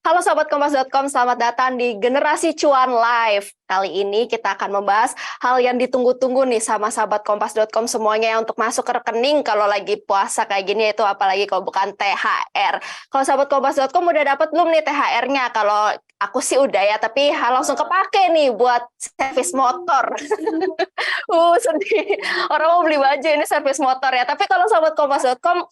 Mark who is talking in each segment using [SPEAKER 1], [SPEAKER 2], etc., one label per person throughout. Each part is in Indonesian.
[SPEAKER 1] Halo Sobat Kompas.com, selamat datang di Generasi Cuan Live. Kali ini kita akan membahas hal yang ditunggu-tunggu nih sama Sahabat Kompas.com semuanya yang untuk masuk ke rekening kalau lagi puasa kayak gini, itu apalagi kalau bukan THR. Kalau Sahabat Kompas.com udah dapat belum nih THR-nya? Kalau aku sih udah ya, tapi langsung kepake nih buat servis motor. Sedih. Orang mau beli baju ini servis motor ya. Tapi kalau Sahabat Kompas.com,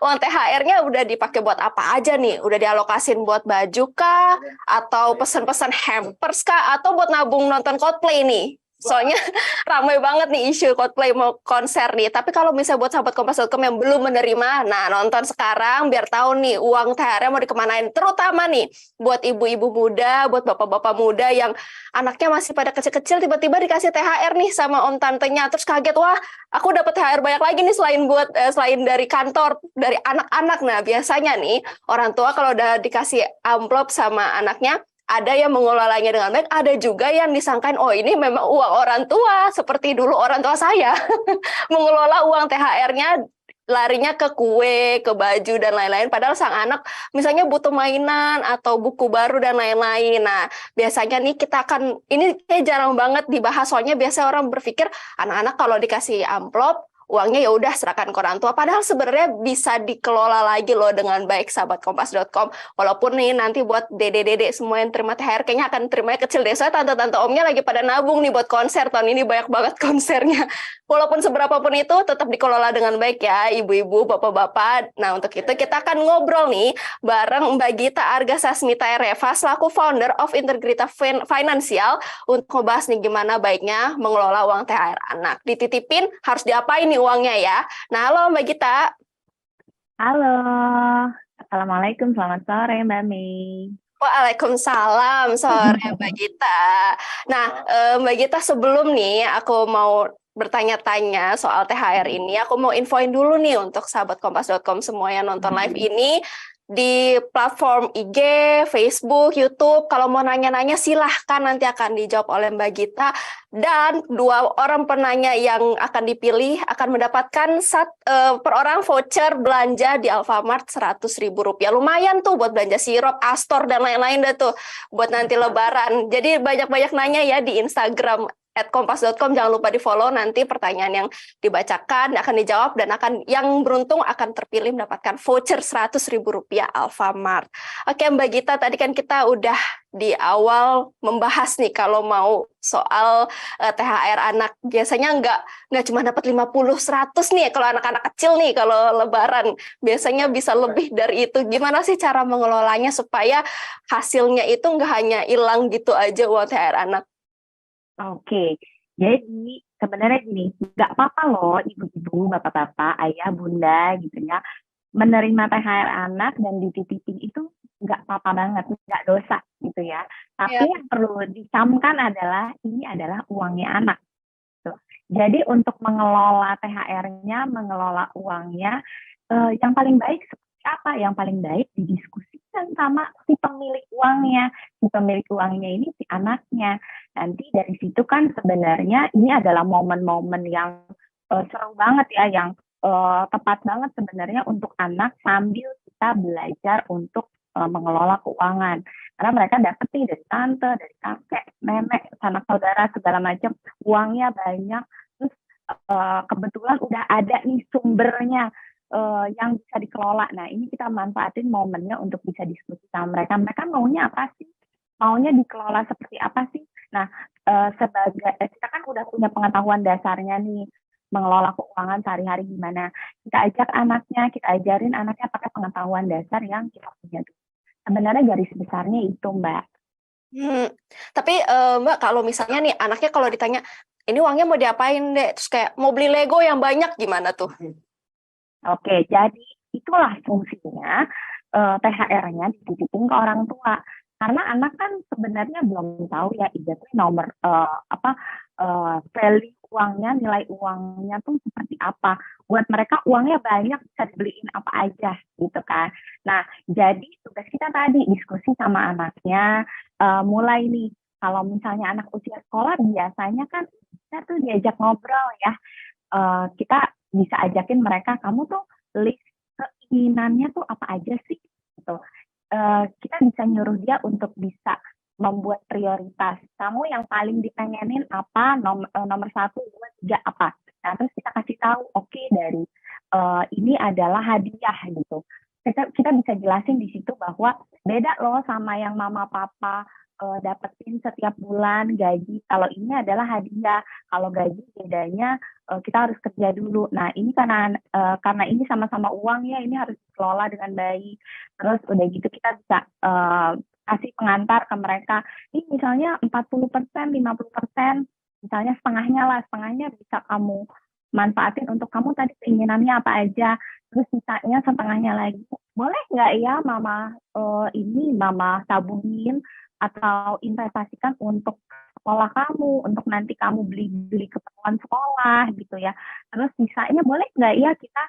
[SPEAKER 1] uang THR-nya udah dipakai buat apa aja nih? Udah dialokasin buat baju kah? Atau pesan-pesan hampers kah? Atau buat nabung nonton Coldplay nih? Soalnya ramai banget nih isu Coldplay mau konser nih. Tapi kalau misalnya buat sahabat Kompas.com yang belum menerima, nah nonton sekarang biar tahu nih uang THR mau dikemanain. Terutama nih buat ibu-ibu muda, buat bapak-bapak muda yang anaknya masih pada kecil-kecil, tiba-tiba dikasih THR nih sama om tantenya. Terus kaget, wah aku dapat THR banyak lagi nih selain dari kantor, dari anak-anak. Nah biasanya nih orang tua kalau udah dikasih amplop sama anaknya, ada yang mengelolanya dengan baik, ada juga yang disangkain, oh ini memang uang orang tua, seperti dulu orang tua saya mengelola uang THR-nya, larinya ke kue, ke baju, dan lain-lain. Padahal sang anak misalnya butuh mainan atau buku baru dan lain-lain. Nah, biasanya nih ini kayak jarang banget dibahas, soalnya biasa orang berpikir anak-anak kalau dikasih amplop, uangnya ya udah serahkan ke orang tua. Padahal sebenarnya bisa dikelola lagi loh dengan baik sahabat Kompas.com. Walaupun nih nanti buat dede-dede semua yang terima THR kayaknya akan terimanya kecil deh. Soalnya tante-tante omnya lagi pada nabung nih buat konser. Tahun ini banyak banget konsernya. Walaupun seberapa pun itu tetap dikelola dengan baik ya ibu-ibu, bapak-bapak. Nah untuk itu kita akan ngobrol nih bareng Mbak Gita Arga Sasmita Reva selaku founder of Integrita Financial untuk ngebahas nih gimana baiknya mengelola uang THR anak. Dititipin harus diapain nih uangnya ya. Nah, halo Mbak Gita.
[SPEAKER 2] Halo, Assalamualaikum, selamat sore Mbak Mei.
[SPEAKER 1] Waalaikumsalam sore Mbak Gita. Nah, Mbak Gita sebelum nih aku mau bertanya-tanya soal THR ini, aku mau infoin dulu nih untuk sahabat Kompas.com semua yang nonton live ini di platform IG, Facebook, YouTube. Kalau mau nanya-nanya silahkan nanti akan dijawab oleh Mbak Gita. Dan dua orang penanya yang akan dipilih akan mendapatkan per orang voucher belanja di Alfamart Rp100.000. Lumayan tuh buat belanja sirup, Astor, dan lain-lain deh tuh buat nanti Lebaran. Jadi banyak-banyak nanya ya di Instagram @kompas.com, jangan lupa di follow, nanti pertanyaan yang dibacakan akan dijawab dan yang beruntung akan terpilih mendapatkan voucher Rp100.000 Alfamart. Oke Mbak Gita, tadi kan kita udah di awal membahas nih kalau mau soal THR anak, biasanya nggak cuma dapat 50 100 nih kalau anak-anak kecil nih, kalau Lebaran biasanya bisa lebih dari itu. Gimana sih cara mengelolanya supaya hasilnya itu nggak hanya hilang gitu aja uang THR anak?
[SPEAKER 2] Oke, jadi sebenarnya gini, nggak apa-apa loh ibu-ibu, bapak-bapak, ayah, bunda gitu ya, menerima THR anak dan dititipin itu nggak apa-apa banget, nggak dosa gitu ya. Tapi
[SPEAKER 1] Ya.
[SPEAKER 2] yang perlu dicamkan adalah ini adalah uangnya anak. Gitu. Jadi untuk mengelola THR-nya, mengelola uangnya, yang paling baik seperti apa? Yang paling baik didiskusikan sama si pemilik uangnya. Si pemilik uangnya ini si anaknya. Nanti dari situ kan sebenarnya ini adalah momen-momen yang seru banget ya, yang tepat banget sebenarnya untuk anak sambil kita belajar untuk mengelola keuangan. Karena mereka dapat nih dari tante, dari kakek, nenek, sanak saudara, segala macam, uangnya banyak. Terus kebetulan udah ada nih sumbernya yang bisa dikelola. Nah, ini kita manfaatin momennya untuk bisa diskusi sama mereka. Mereka maunya apa sih? Maunya dikelola seperti apa sih? Nah, sebagai kita kan udah punya pengetahuan dasarnya nih mengelola keuangan sehari-hari gimana. Kita ajak anaknya, kita ajarin anaknya pakai pengetahuan dasar yang kita punya. Sebenarnya garis besarnya itu, Mbak.
[SPEAKER 1] Tapi Mbak, kalau misalnya nih anaknya kalau ditanya, ini uangnya mau diapain deh? Terus kayak mau beli Lego yang banyak gimana tuh?
[SPEAKER 2] Oke, jadi itulah fungsinya THR-nya dititipin ke orang tua. Karena anak kan sebenarnya belum tahu ya exactly nomor value uangnya, nilai uangnya tuh seperti apa. Buat mereka uangnya banyak bisa dibeliin apa aja gitu kan. Nah, jadi tugas kita tadi diskusi sama anaknya, mulai nih kalau misalnya anak usia sekolah biasanya kan kita tuh diajak ngobrol ya. Kita bisa ajakin mereka, kamu tuh list keinginannya tuh apa aja sih gitu. kita bisa nyuruh dia untuk bisa membuat prioritas. Kamu yang paling dipengenin apa? Nomor 1, 2, 3 apa? Nah, terus kita kasih tahu, oke, dari ini adalah hadiah gitu. Kita bisa jelasin di situ bahwa beda loh sama yang mama papa dapetin setiap bulan gaji. Kalau ini adalah hadiah, kalau gaji bedanya kita harus kerja dulu. Nah, ini karena ini sama-sama uang ya, ini harus dikelola dengan baik. Terus udah gitu kita bisa kasih pengantar ke mereka. Ini misalnya 40%, 50%, misalnya setengahnya lah, setengahnya bisa kamu manfaatin untuk kamu tadi keinginannya apa aja. Terus sisanya setengahnya lagi. Boleh nggak ya mama ini mama tabungin atau investasikan untuk sekolah kamu, untuk nanti kamu beli keperluan sekolah gitu ya. Terus sisanya boleh nggak ya kita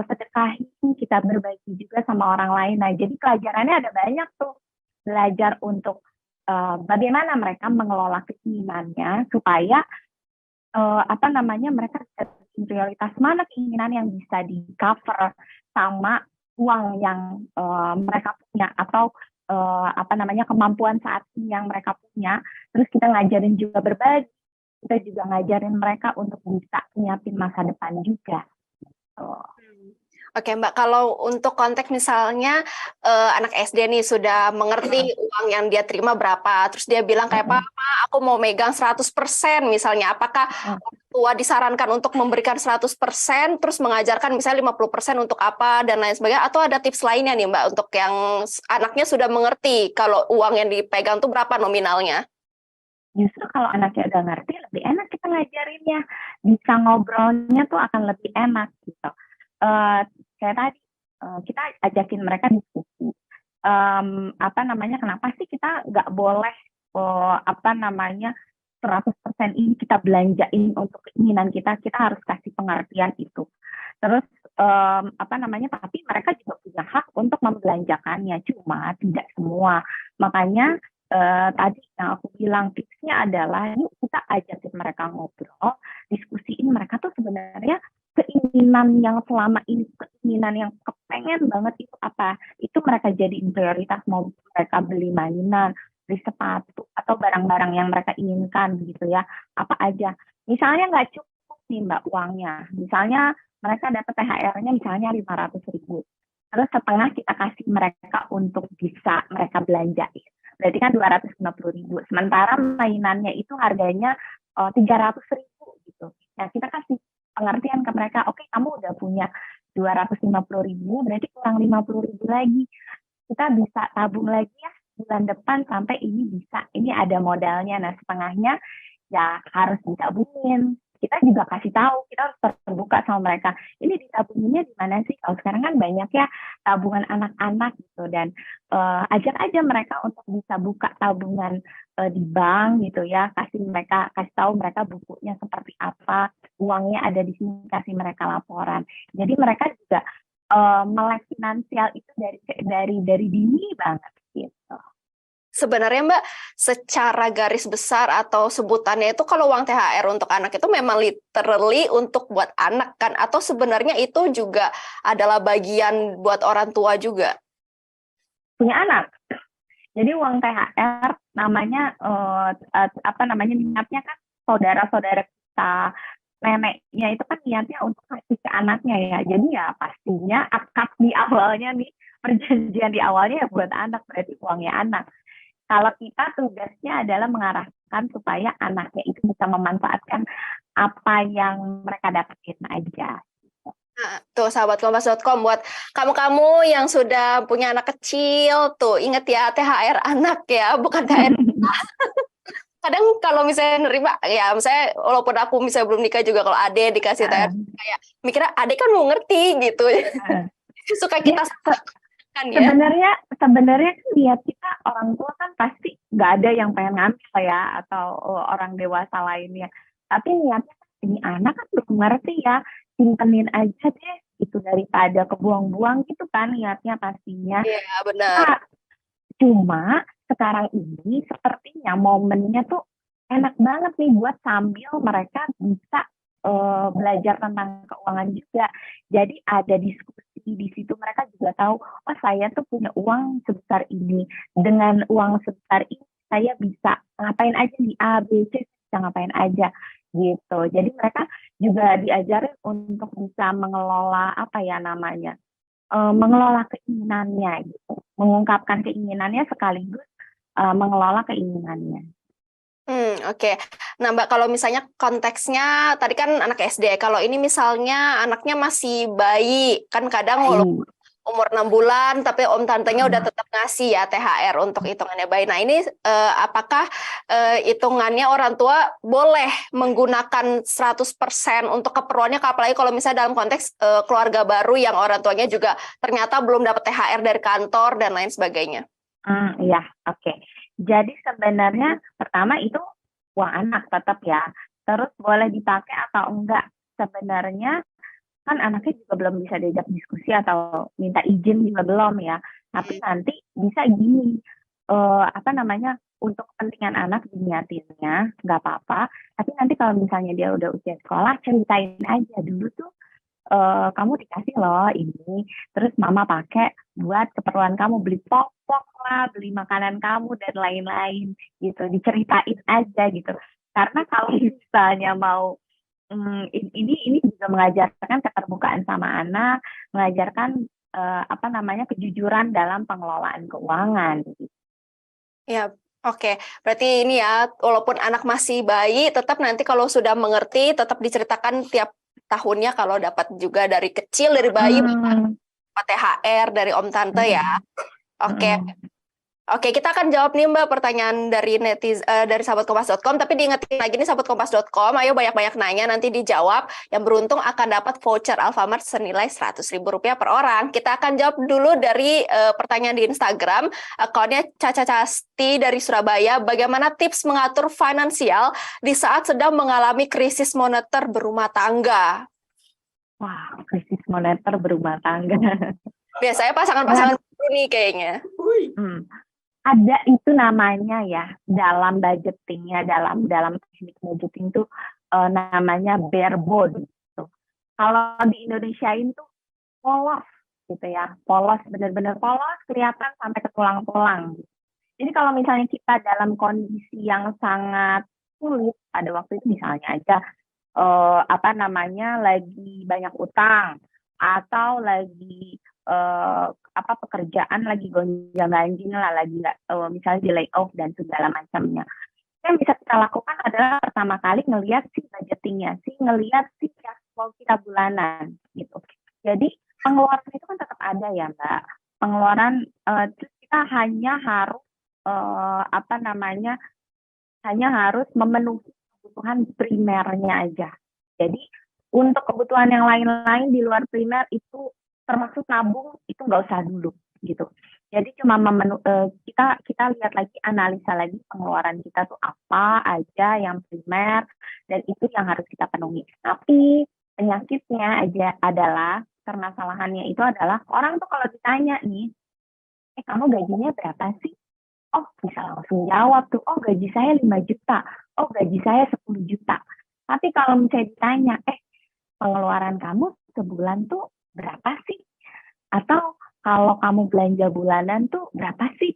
[SPEAKER 2] sedekahin, kita berbagi juga sama orang lain. Nah, jadi pelajarannya ada banyak tuh. Belajar untuk bagaimana mereka mengelola keinginannya supaya mereka prioritas mana keinginan yang bisa di cover sama uang yang mereka punya atau kemampuan saat ini yang mereka punya. Terus kita ngajarin juga berbagi, kita juga ngajarin mereka untuk bisa nyiapin masa depan juga.
[SPEAKER 1] Oke Mbak, kalau untuk konteks misalnya anak SD nih sudah mengerti uang yang dia terima berapa, terus dia bilang kayak Papa, aku mau megang 100% misalnya, apakah orang tua disarankan untuk memberikan 100%, terus mengajarkan misalnya 50% untuk apa dan lain sebagainya, atau ada tips lainnya nih Mbak untuk yang anaknya sudah mengerti kalau uang yang dipegang itu berapa nominalnya?
[SPEAKER 2] Justru kalau anaknya udah ngerti, lebih enak kita ngajarinnya, bisa ngobrolnya tuh akan lebih enak gitu. Kayak tadi kita ajakin mereka diskusi kenapa sih kita nggak boleh 100% ini kita belanjain untuk keinginan kita harus kasih pengertian itu. Terus tapi mereka juga punya hak untuk membelanjakannya, cuma tidak semua. Makanya tadi yang aku bilang tipsnya adalah yuk kita ajakin mereka ngobrol, diskusiin mereka tuh sebenarnya keinginan yang selama ini, keinginan yang kepengen banget itu apa, itu mereka jadiin prioritas, mau mereka beli mainan, beli sepatu, atau barang-barang yang mereka inginkan gitu ya, apa aja. Misalnya nggak cukup nih Mbak uangnya, misalnya mereka dapat THR-nya misalnya 500.000, terus setengah kita kasih mereka untuk bisa mereka belanjain, berarti kan 250.000, sementara mainannya itu harganya 300.000 gitu. Nah, kita kasih pengertian ke mereka, oke, kamu udah punya 250.000, berarti kurang 50.000 lagi. Kita bisa tabung lagi ya bulan depan sampai ini bisa, ini ada modalnya. Nah, setengahnya ya harus ditabungin. Kita juga kasih tahu, kita harus terbuka sama mereka. Ini ditabunginnya di mana sih? Kalau sekarang kan banyak ya tabungan anak-anak gitu, dan ajak aja mereka untuk bisa buka tabungan di bank gitu ya, kasih tahu mereka bukunya seperti apa, uangnya ada di sini, kasih mereka laporan. Jadi mereka juga melek finansial itu dari dini banget gitu.
[SPEAKER 1] Sebenarnya Mbak, secara garis besar atau sebutannya itu kalau uang THR untuk anak itu memang literally untuk buat anak kan? Atau sebenarnya itu juga adalah bagian buat orang tua juga?
[SPEAKER 2] Punya anak. Jadi uang THR namanya niatnya kan saudara-saudara kita, neneknya itu kan niatnya untuk kasih ke anaknya ya. Jadi ya pastinya akad di awalnya nih, perjanjian di awalnya ya buat anak, berarti uangnya anak. Kalau kita tugasnya adalah mengarahkan supaya anaknya itu bisa memanfaatkan apa yang mereka dapetin aja.
[SPEAKER 1] Nah, tuh sahabat Kompas.com, buat kamu-kamu yang sudah punya anak kecil, tuh inget ya THR anak ya, bukan THR. Kadang kalau misalnya nerima, ya misalnya walaupun aku misalnya belum nikah juga, kalau ade dikasih THR, kayak mikirnya ade kan mau ngerti gitu. Suka kita kan ya.
[SPEAKER 2] Sebenarnya kan niat kita orang tua kan pasti nggak ada yang pengen ngambil ya, atau orang dewasa lainnya. Tapi niatnya ini anak kan belum ngerti ya, simpenin aja deh itu daripada kebuang-buang gitu kan niatnya pastinya.
[SPEAKER 1] Iya benar.
[SPEAKER 2] Nah, cuma sekarang ini sepertinya momennya tuh enak banget nih buat sambil mereka bisa belajar tentang keuangan juga. Jadi ada diskusi di situ mereka juga tahu, oh saya tuh punya uang sebesar ini, dengan uang sebesar ini saya bisa ngapain aja nih, A, B, C, bisa ngapain aja gitu. Jadi mereka juga diajarin untuk bisa mengelola apa ya namanya, mengelola keinginannya gitu, mengungkapkan keinginannya sekaligus mengelola keinginannya.
[SPEAKER 1] Oke. Nah, Mbak, kalau misalnya konteksnya tadi kan anak SD, kalau ini misalnya anaknya masih bayi, kan kadang walaupun
[SPEAKER 2] Baik.
[SPEAKER 1] umur 6 bulan, tapi om tantenya udah
[SPEAKER 2] Hmm.
[SPEAKER 1] tetap ngasih ya THR untuk hitungannya bayi. Nah, ini apakah hitungannya orang tua boleh menggunakan 100% untuk keperluannya, apalagi kalau misalnya dalam konteks keluarga baru yang orang tuanya juga ternyata belum dapat THR dari kantor dan lain sebagainya.
[SPEAKER 2] Iya, oke. Jadi sebenarnya pertama itu uang anak tetap ya. Terus boleh dipakai atau enggak? Sebenarnya kan anaknya juga belum bisa diajak diskusi atau minta izin juga belum ya. Tapi nanti bisa gini, apa namanya, untuk kepentingan anak diniatinnya nggak apa-apa. Tapi nanti kalau misalnya dia udah usia sekolah, ceritain aja dulu tuh kamu dikasih loh ini, terus mama pakai buat keperluan kamu, beli popok lah, beli makanan kamu dan lain-lain gitu, diceritain aja gitu. Karena kalau misalnya mau ini juga mengajarkan keterbukaan sama anak, mengajarkan apa namanya kejujuran dalam pengelolaan keuangan. Gitu.
[SPEAKER 1] Ya, oke. Berarti ini ya, walaupun anak masih bayi, tetap nanti kalau sudah mengerti, tetap diceritakan tiap tahunnya kalau dapat juga dari kecil, dari bayi,
[SPEAKER 2] Hmm,
[SPEAKER 1] dapat THR dari om tante ya.
[SPEAKER 2] hmm,
[SPEAKER 1] Oke.
[SPEAKER 2] hmm.
[SPEAKER 1] Oke, kita akan jawab nih Mbak pertanyaan dari dari sahabatkompas.com, tapi diingetin lagi nih sahabatkompas.com, ayo banyak-banyak nanya nanti dijawab. Yang beruntung akan dapat voucher Alfamart senilai Rp100.000 per orang. Kita akan jawab dulu dari pertanyaan di Instagram, akunnya Caca Casti dari Surabaya. Bagaimana tips mengatur finansial di saat sedang mengalami krisis moneter berumah tangga?
[SPEAKER 2] Wah, krisis moneter berumah tangga.
[SPEAKER 1] Biasanya pasangan-pasangan baru nih kayaknya.
[SPEAKER 2] Hmm. Ada itu namanya ya dalam budgeting ya dalam teknik budgeting tuh namanya barebone gitu. Kalau di Indonesia itu polos gitu ya, polos benar-benar polos kelihatan sampai ke tulang-tulang. Jadi kalau misalnya kita dalam kondisi yang sangat sulit pada waktu itu misalnya aja apa namanya lagi banyak utang atau lagi apa pekerjaan lagi gonjang-ganjing lah lagi nggak misalnya di layoff dan segala macamnya. Yang bisa kita lakukan adalah pertama kali ngelihat si budgetingnya, ngelihat si cash flow kita bulanan gitu. Jadi pengeluaran itu kan tetap ada ya Mbak. Pengeluaran terus kita hanya harus apa namanya hanya harus memenuhi kebutuhan primernya aja. Jadi untuk kebutuhan yang lain-lain di luar primer itu termasuk nabung itu nggak usah dulu gitu. Jadi cuma kita lihat lagi analisa lagi pengeluaran kita tuh apa aja yang primer dan itu yang harus kita penuhi. Tapi penyakitnya aja adalah permasalahannya itu adalah orang tuh kalau ditanya nih, kamu gajinya berapa sih? Oh, bisa langsung jawab tuh, oh gaji saya 5 juta, oh gaji saya 10 juta. Tapi kalau misalnya ditanya, pengeluaran kamu sebulan tuh berapa sih? Atau kalau kamu belanja bulanan tuh berapa sih?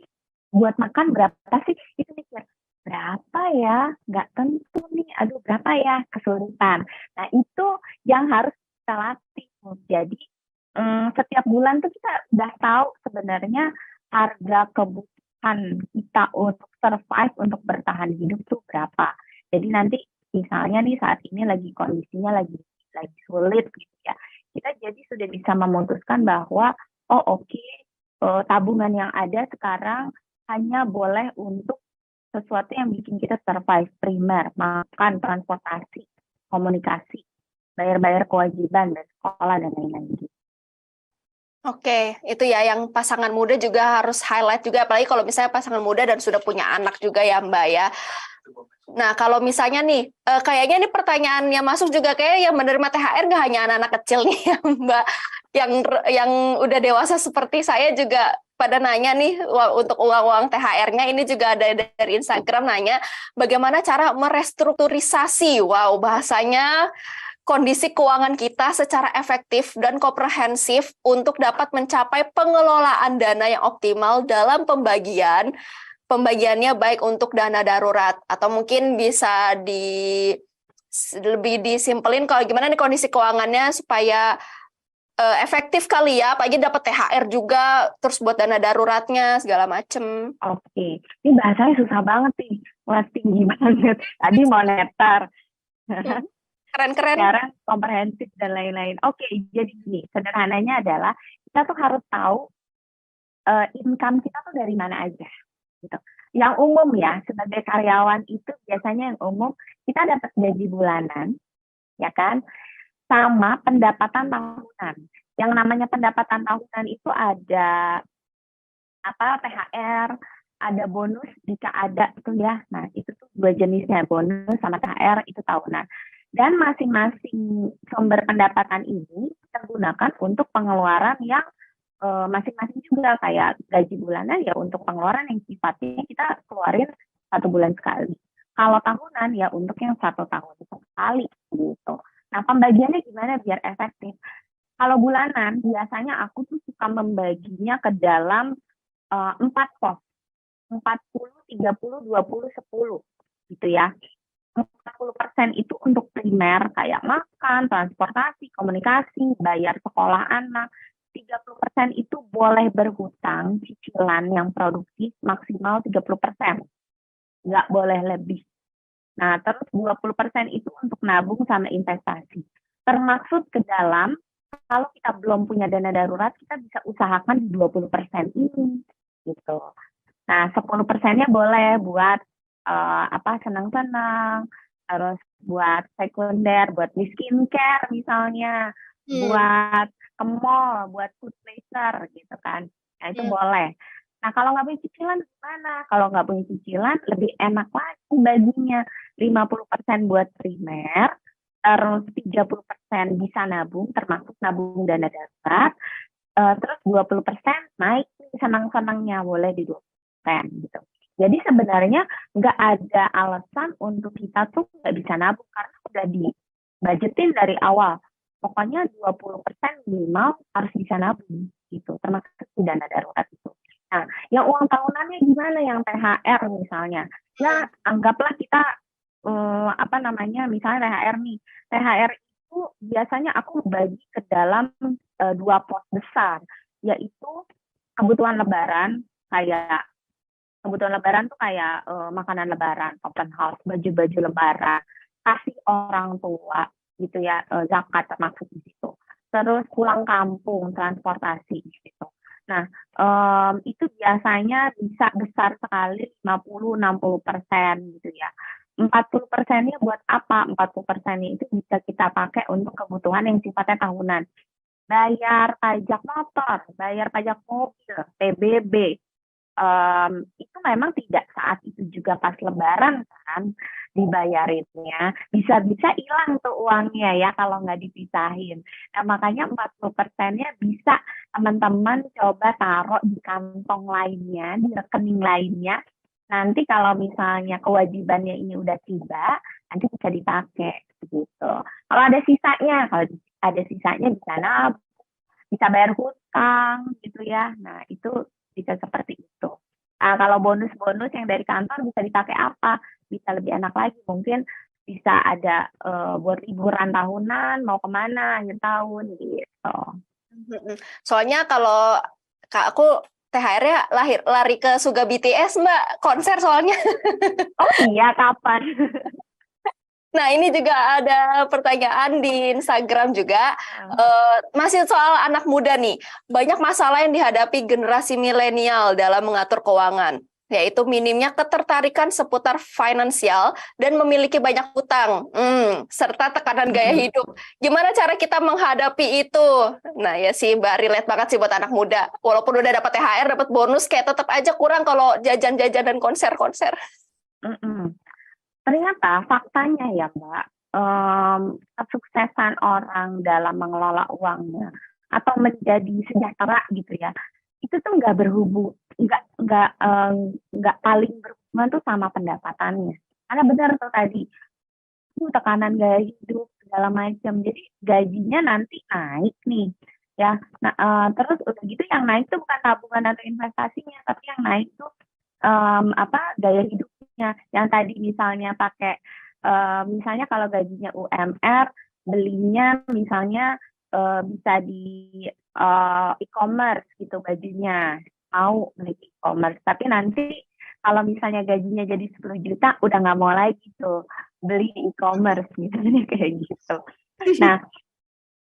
[SPEAKER 2] Buat makan berapa sih? Itu mikir, berapa ya? Nggak tentu nih, aduh berapa ya? Kesulitan. Nah itu yang harus kita latih. Jadi setiap bulan tuh kita udah tahu sebenarnya harga kebutuhan kita untuk survive, untuk bertahan hidup tuh berapa. Jadi nanti misalnya nih saat ini lagi kondisinya lagi sulit gitu ya. Kita jadi sudah bisa memutuskan bahwa oh oke, tabungan yang ada sekarang hanya boleh untuk sesuatu yang bikin kita survive primer, makan, transportasi, komunikasi, bayar-bayar kewajiban dan sekolah dan lain-lain gitu.
[SPEAKER 1] Oke, itu ya yang pasangan muda juga harus highlight juga, apalagi kalau misalnya pasangan muda dan sudah punya anak juga ya Mbak ya. Nah kalau misalnya nih, kayaknya ini pertanyaannya masuk juga kayak yang menerima THR nggak hanya anak-anak kecil nih ya Mbak, yang udah dewasa seperti saya juga pada nanya nih untuk uang-uang THR-nya. Ini juga ada dari Instagram nanya, bagaimana cara merestrukturisasi, wow bahasanya kondisi keuangan kita secara efektif dan komprehensif untuk dapat mencapai pengelolaan dana yang optimal dalam pembagiannya baik untuk dana darurat atau mungkin bisa lebih disimpelin kalau gimana nih kondisi keuangannya supaya efektif kali ya, apalagi dapat THR juga, terus buat dana daruratnya segala macem.
[SPEAKER 2] Oke, ini bahasanya susah banget nih, wah tinggi banget. Tadi moneter,
[SPEAKER 1] Keren-keren.
[SPEAKER 2] sekarang komprehensif dan lain-lain. Oke, jadi gini, sederhananya adalah kita tuh harus tahu income kita tuh dari mana aja. Gitu. Yang umum ya, sebagai karyawan itu biasanya yang umum kita dapat gaji bulanan, ya kan? Sama pendapatan tahunan. Yang namanya pendapatan tahunan itu ada THR, ada bonus jika ada tuh ya. Nah, itu tuh dua jenisnya, bonus sama THR itu tahunan. Dan masing-masing sumber pendapatan ini kita gunakan untuk pengeluaran yang masing-masing juga, kayak gaji bulanan ya untuk pengeluaran yang sifatnya kita keluarin 1 bulan sekali. Kalau tahunan ya untuk yang 1 tahun sekali gitu. Nah, pembagiannya gimana biar efektif? Kalau bulanan, biasanya aku tuh suka membaginya ke dalam 4 pos. 40, 30, 20, 10 gitu ya. 40% itu untuk primer kayak makan, transportasi, komunikasi, bayar sekolah anak. 30% itu boleh berhutang cicilan yang produktif maksimal 30%. Nggak boleh lebih. Nah, terus 20% itu untuk nabung sama investasi. Termaksud ke dalam, kalau kita belum punya dana darurat, kita bisa usahakan di 20% ini. Gitu. Nah, 10%-nya boleh buat senang-senang, terus buat sekunder, buat di skincare misalnya, buat ke mall, buat food pleasure gitu kan. Nah, itu boleh. Nah, kalau nggak punya cicilan gimana? Kalau nggak punya cicilan, lebih enak lagi baginya. 50% buat primer, terus 30% bisa nabung, termasuk nabung dana darurat, terus 20% naik senang-senangnya, boleh di 20% gitu. Jadi sebenarnya nggak ada alasan untuk kita tuh nggak bisa nabung, karena udah dibudgetin dari awal. Pokoknya 20% minimal harus bisa nabung gitu, termasuk di dana darurat itu. Nah, yang uang tahunannya gimana? Yang THR misalnya. Ya, anggaplah kita misalnya THR nih. THR itu biasanya aku bagi ke dalam 2 pos besar, yaitu kebutuhan lebaran tuh kayak makanan lebaran, open house, baju-baju lebaran, kasih orang tua gitu ya, zakat termasuk di situ. Terus pulang kampung, transportasi gitu. Nah, itu biasanya bisa besar sekali 50-60% gitu ya. 40%-nya buat apa? 40%-nya itu bisa kita pakai untuk kebutuhan yang sifatnya tahunan. Bayar pajak motor, bayar pajak mobil, PBB. Itu memang tidak saat itu juga pas lebaran kan dibayarinnya. Bisa-bisa hilang tuh uangnya ya kalau nggak dipisahin. Nah, makanya 40%-nya bisa teman-teman coba taruh di kantong lainnya, di rekening lainnya. Nanti kalau misalnya kewajibannya ini udah tiba, nanti bisa dipakai gitu. Kalau ada sisanya bisa nabung, bisa bayar hutang gitu ya. Nah, itu bisa seperti itu. Nah, kalau bonus-bonus yang dari kantor bisa dipakai apa? Bisa lebih enak lagi. Mungkin bisa ada buat liburan tahunan, mau kemana akhir tahun gitu.
[SPEAKER 1] Soalnya kalau aku THR-nya lari ke Suga BTS, Mbak, konser soalnya.
[SPEAKER 2] Oh iya, kapan?
[SPEAKER 1] Nah, ini juga ada pertanyaan di Instagram juga. Masih soal anak muda nih. Banyak masalah yang dihadapi generasi milenial dalam mengatur keuangan, yaitu minimnya ketertarikan seputar finansial dan memiliki banyak hutang, serta tekanan gaya hidup. Gimana cara kita menghadapi itu? Nah, ya sih, Mbak, relate banget sih buat anak muda. Walaupun udah dapat THR, dapat bonus, kayak tetap aja kurang kalau jajan-jajan dan konser-konser.
[SPEAKER 2] Ternyata faktanya ya Mbak, kesuksesan orang dalam mengelola uangnya atau menjadi sejahtera gitu ya, itu tuh nggak paling berhubungan tuh sama pendapatannya. Karena benar tuh tadi, tekanan gaya hidup segala macam. Jadi gajinya nanti naik nih, ya. Nah, terus udah gitu yang naik tuh bukan tabungan atau investasinya, tapi yang naik tuh gaya hidupnya. Yang tadi misalnya pakai misalnya kalau gajinya UMR, belinya misalnya bisa di e-commerce gitu bajunya, mau beli e-commerce. Tapi nanti kalau misalnya gajinya jadi 10 juta, udah nggak mau lagi tuh beli di e-commerce misalnya kayak gitu. Nah,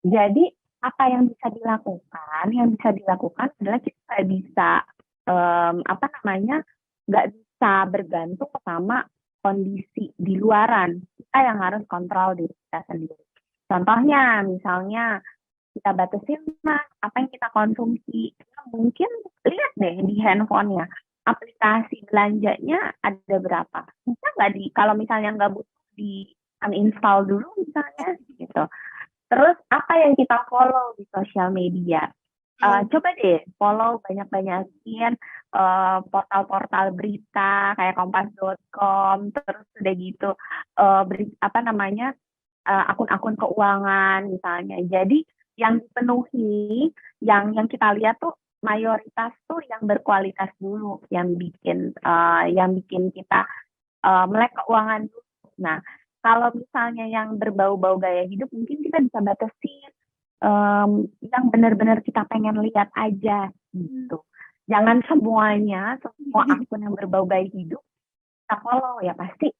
[SPEAKER 2] jadi apa yang bisa dilakukan? Yang bisa dilakukan adalah kita bisa nggak bisa bergantung sama kondisi di luaran. Kita yang harus kontrol diri kita sendiri. Contohnya, misalnya kita batasin mas apa yang kita konsumsi. Kita mungkin lihat deh di handphonenya aplikasi belanjanya ada berapa. Bisa nggak kalau misalnya nggak butuh di uninstall dulu misalnya gitu. Terus apa yang kita follow di sosial media? Coba deh follow banyak-banyakin portal-portal berita kayak kompas.com, terus udah gitu akun-akun keuangan misalnya. Jadi yang dipenuhi, yang kita lihat tuh mayoritas tuh yang berkualitas dulu, yang bikin kita melek keuangan dulu. Nah, kalau misalnya yang berbau-bau gaya hidup, mungkin kita bisa batasin yang benar-benar kita pengen lihat aja gitu. Jangan semua akun yang berbau gaya hidup kita follow, ya pasti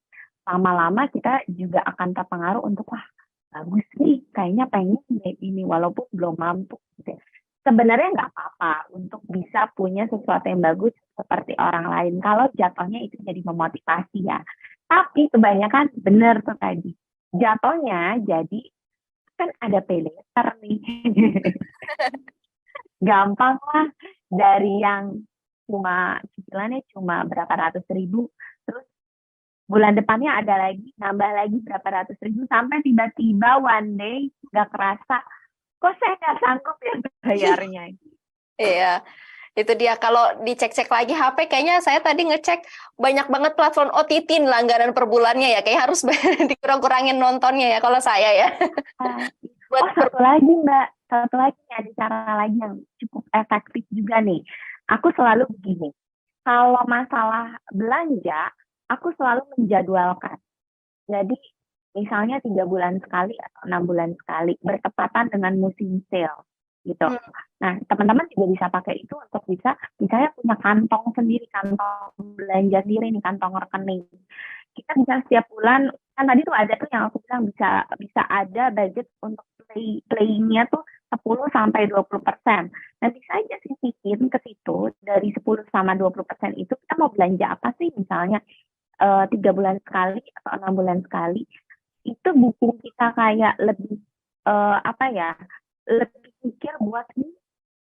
[SPEAKER 2] lama-lama kita juga akan terpengaruh untuk wah bagus nih, kayaknya pengen ini walaupun belum mampu. Gitu. Sebenarnya nggak apa-apa untuk bisa punya sesuatu yang bagus seperti orang lain kalau jatuhnya itu jadi memotivasi ya. Tapi kebanyakan benar tuh tadi. Jatuhnya jadi kan ada pay later nih. Gampang lah dari yang cicilannya cuma berapa ratus ribu, terus bulan depannya ada lagi, nambah lagi berapa ratus ribu, sampai tiba-tiba one day nggak kerasa, kok saya nggak sanggup ya bayarnya.
[SPEAKER 1] Iya, itu dia. Kalau dicek-cek lagi HP, kayaknya saya tadi ngecek banyak banget platform OTT langganan per bulannya ya. Kayak harus dikurang-kurangin nontonnya ya kalau saya ya.
[SPEAKER 2] Satu lagi Mbak, satu lagi ada cara lagi yang cukup efektif juga nih. Aku selalu begini, kalau masalah belanja, aku selalu menjadwalkan. Jadi misalnya 3 bulan sekali atau 6 bulan sekali, bertepatan dengan musim sale gitu. Nah, teman-teman juga bisa pakai itu untuk bisa misalnya punya kantong sendiri, kantong belanja sendiri nih, kantong rekening. Kita bisa setiap bulan, kan tadi tuh ada tuh yang aku bilang bisa ada budget untuk playing-nya tuh 10-20%. Nah, bisa aja sisihin ke situ dari 10-20% itu kita mau belanja apa sih misalnya 3 bulan sekali atau 6 bulan sekali, itu bikin kita kayak lebih lebih pikir buat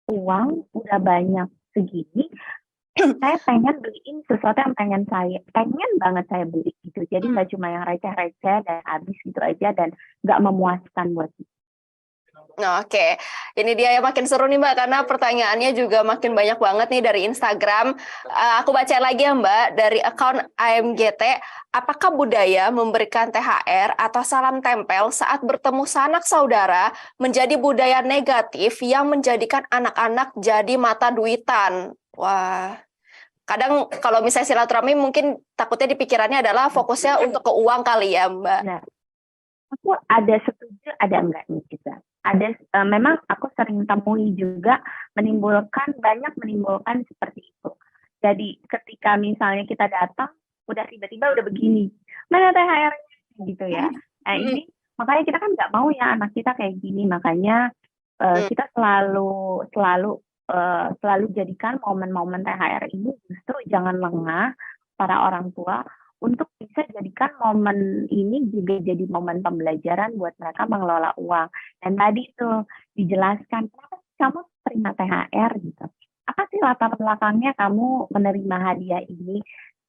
[SPEAKER 2] uang udah banyak segini, saya pengen beliin sesuatu yang pengen banget saya beli gitu. Jadi nggak cuma yang receh-receh dan habis gitu aja dan nggak memuaskan buat kita.
[SPEAKER 1] Oke, ini dia yang makin seru nih Mbak, karena pertanyaannya juga makin banyak banget nih dari Instagram. Aku baca lagi ya Mbak, dari akun AMGT, apakah budaya memberikan THR atau salam tempel saat bertemu sanak saudara menjadi budaya negatif yang menjadikan anak-anak jadi mata duitan? Wah, kadang kalau misalnya silaturahmi mungkin takutnya di pikirannya adalah fokusnya untuk ke uang kali ya Mbak.
[SPEAKER 2] Nah, aku ada setuju, ada enggaknya juga. Memang aku sering temui juga menimbulkan seperti itu. Jadi ketika misalnya kita datang, udah tiba-tiba udah begini, mana THR-nya gitu ya. Nah ini makanya kita kan nggak mau ya anak kita kayak gini, makanya kita selalu jadikan momen-momen THR ini justru jangan lengah para orang tua untuk bisa jadikan momen ini juga jadi momen pembelajaran buat mereka mengelola uang. Dan tadi tuh dijelaskan, kenapa kamu terima THR gitu? Apa sih latar belakangnya kamu menerima hadiah ini?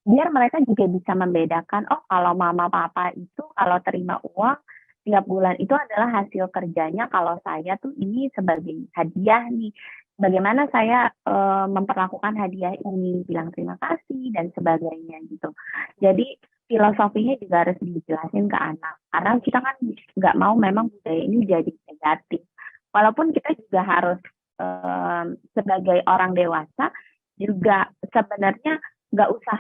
[SPEAKER 2] Biar mereka juga bisa membedakan, oh kalau mama papa itu kalau terima uang tiap bulan itu adalah hasil kerjanya, kalau saya tuh ini sebagai hadiah nih. Bagaimana saya memperlakukan hadiah ini, bilang terima kasih dan sebagainya gitu. Jadi filosofinya juga harus dijelasin ke anak. Karena kita kan nggak mau memang budaya ini jadi negatif. Walaupun kita juga harus sebagai orang dewasa juga sebenarnya nggak usah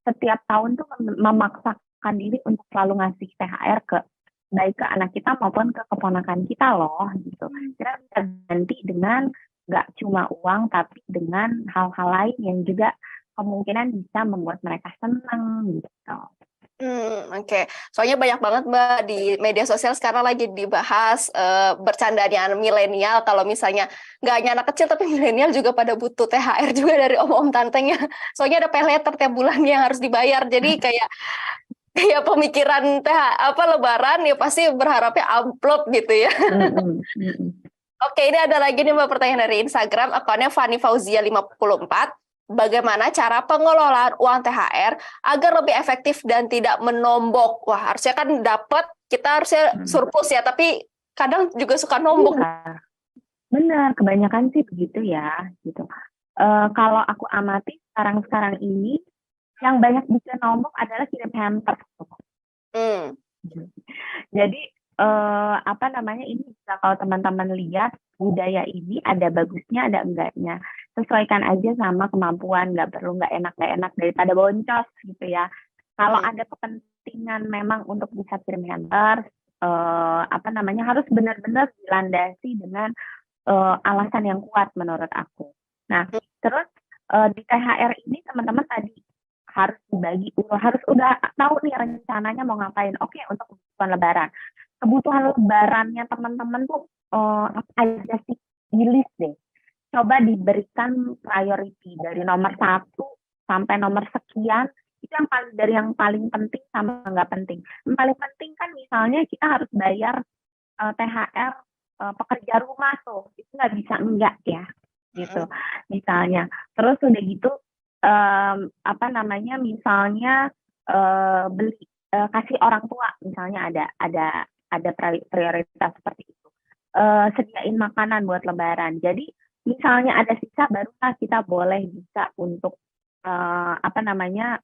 [SPEAKER 2] setiap tahun tuh memaksakan diri untuk selalu ngasih THR ke baik ke anak kita maupun ke keponakan kita loh gitu. Kita bisa ganti dengan nggak cuma uang tapi dengan hal-hal lain yang juga kemungkinan bisa membuat mereka senang gitu.
[SPEAKER 1] Oke. Soalnya banyak banget Mbak di media sosial sekarang lagi dibahas bercandanya milenial. Kalau misalnya nggak hanya anak kecil tapi milenial juga pada butuh THR juga dari om-om tantenya. Soalnya ada pay later tiap bulan yang harus dibayar. Jadi kayak pemikiran Lebaran ya pasti berharapnya amplop gitu ya. Oke, ini ada lagi nih Mbak pertanyaan dari Instagram, akunnya Fani Fauzia 54. Bagaimana cara pengelolaan uang THR agar lebih efektif dan tidak menombok? Wah, harusnya kan dapat, kita harusnya surplus ya, tapi kadang juga suka nombok.
[SPEAKER 2] Iya, benar, kebanyakan sih begitu ya, gitu. Kalau aku amati sekarang ini, yang banyak bisa nombok adalah kirim hampers. Jadi ini bisa kalau teman-teman lihat budaya ini ada bagusnya ada enggaknya, sesuaikan aja sama kemampuan, nggak enak daripada boncos gitu ya. Kalau ada kepentingan memang untuk bisa kirim hampers, harus benar-benar dilandasi dengan alasan yang kuat menurut aku. Nah terus di THR ini teman-teman tadi harus dibagi, harus udah tahu nih rencananya mau ngapain. Oke, untuk kebutuhan lebarannya teman-teman tuh apa aja sih, di list deh. Coba diberikan priority dari nomor 1 sampai nomor sekian, itu yang paling penting sama nggak penting. Yang paling penting kan misalnya kita harus bayar THR pekerja rumah tuh, itu nggak bisa enggak ya, gitu. Misalnya, terus udah gitu misalnya beli kasih orang tua, misalnya ada prioritas seperti itu. Sediain makanan buat lebaran. Jadi misalnya ada sisa, barulah kita bisa untuk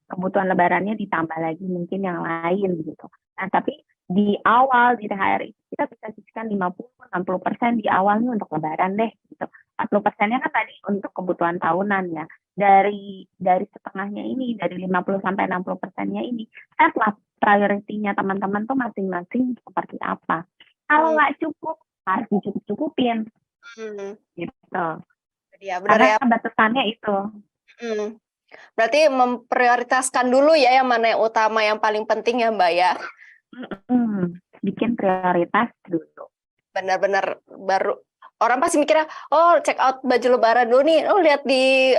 [SPEAKER 2] kebutuhan lebarannya ditambah lagi mungkin yang lain gitu. Nah, tapi di awal di THR kita bisa sisihkan 50-60% di awalnya untuk lebaran deh gitu. 40%-nya kan tadi untuk kebutuhan tahunan ya. Dari setengahnya ini, dari 50-60%-nya ini, setlah prioritinya teman-teman tuh masing-masing seperti apa. Kalau nggak cukup, harus dicukup-cukupin. Gitu.
[SPEAKER 1] Ya, benar ya.
[SPEAKER 2] Batasannya itu.
[SPEAKER 1] Berarti memprioritaskan dulu ya yang mana yang utama, yang paling penting ya Mbak ya.
[SPEAKER 2] Bikin prioritas dulu.
[SPEAKER 1] Benar-benar baru. Orang pasti mikirnya, check out baju lebaran dulu nih. Lihat di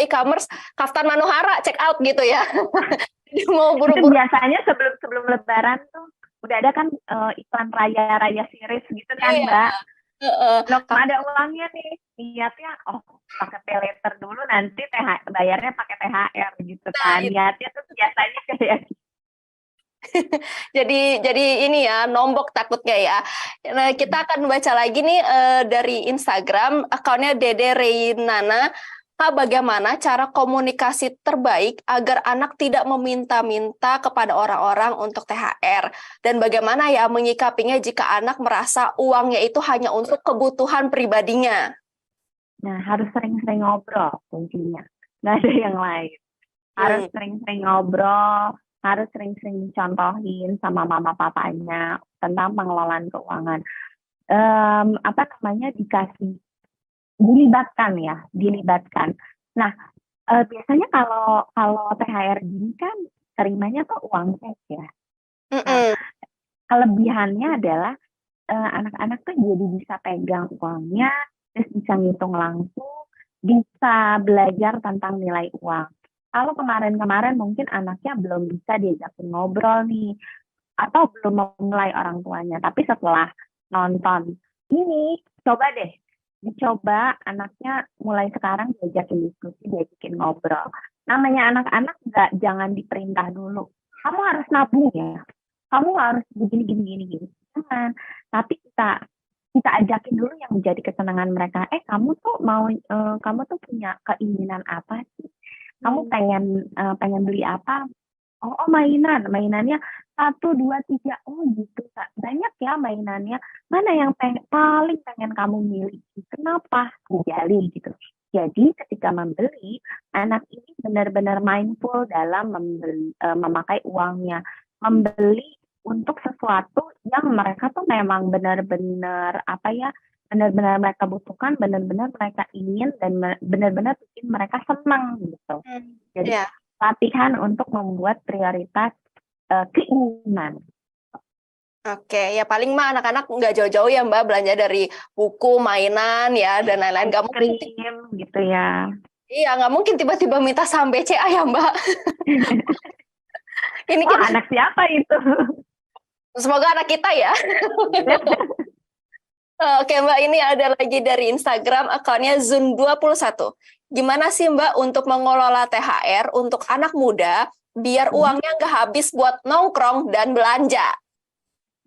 [SPEAKER 1] e-commerce, Kaftan Manohara check out gitu ya. Mau buru-buru.
[SPEAKER 2] Itu biasanya sebelum lebaran tuh udah ada kan iklan raya series gitu kan, Mbak. Belum ada uangnya nih. Niatnya pakai pay later dulu, nanti bayarnya pakai THR gitu kan. Niatnya tuh biasanya kayak
[SPEAKER 1] jadi ini ya, nombok takutnya ya. Nah, kita akan baca lagi nih dari Instagram, akunnya Dede Reinana. Kak, bagaimana cara komunikasi terbaik agar anak tidak meminta-minta kepada orang-orang untuk THR? Dan bagaimana ya menyikapinya jika anak merasa uangnya itu hanya untuk kebutuhan pribadinya?
[SPEAKER 2] Nah, harus sering-sering ngobrol kuncinya. Nggak ada yang lain. Harus sering-sering ngobrol, harus sering-sering contohin sama mama papanya tentang pengelolaan keuangan. Dilibatkan. Nah, biasanya kalau THR gini kan terimanya tuh uang cash ya. Nah, kelebihannya adalah anak-anak tuh jadi bisa pegang uangnya, terus bisa ngitung langsung, bisa belajar tentang nilai uang. Kalau kemarin mungkin anaknya belum bisa diajakin ngobrol nih, atau belum memulai orang tuanya. Tapi setelah nonton ini, dicoba anaknya mulai sekarang diajakin diskusi, diajakin ngobrol. Namanya anak-anak jangan diperintah dulu. Kamu harus nabung ya, kamu harus begini. Jangan. Tapi kita ajakin dulu yang menjadi kesenangan mereka. Kamu tuh punya keinginan apa sih? Kamu pengen beli apa? oh mainannya 1, 2, 3, oh gitu Kak. Banyak ya mainannya. Mana yang paling pengen kamu miliki? Kenapa? Digali gitu. Jadi ketika membeli, anak ini benar-benar mindful dalam memakai uangnya, membeli untuk sesuatu yang mereka tuh memang benar-benar apa ya, benar-benar mereka butuhkan, benar-benar mereka ingin dan benar-benar bikin mereka senang gitu. Jadi
[SPEAKER 1] Ya.
[SPEAKER 2] latihan untuk membuat prioritas keinginan.
[SPEAKER 1] Oke, ya paling mah anak-anak nggak jauh-jauh ya Mbak belanja dari buku, mainan ya dan lain-lain.
[SPEAKER 2] Ice
[SPEAKER 1] Nggak mungkin,
[SPEAKER 2] cream gitu ya.
[SPEAKER 1] iya nggak mungkin tiba-tiba minta saham BCA ya Mbak. Ini
[SPEAKER 2] Wah,
[SPEAKER 1] kita
[SPEAKER 2] anak siapa itu?
[SPEAKER 1] semoga anak kita ya. Oke Mbak, ini ada lagi dari Instagram akunnya Zun21. Gimana sih Mbak untuk mengelola THR untuk anak muda biar uangnya nggak habis buat nongkrong dan belanja?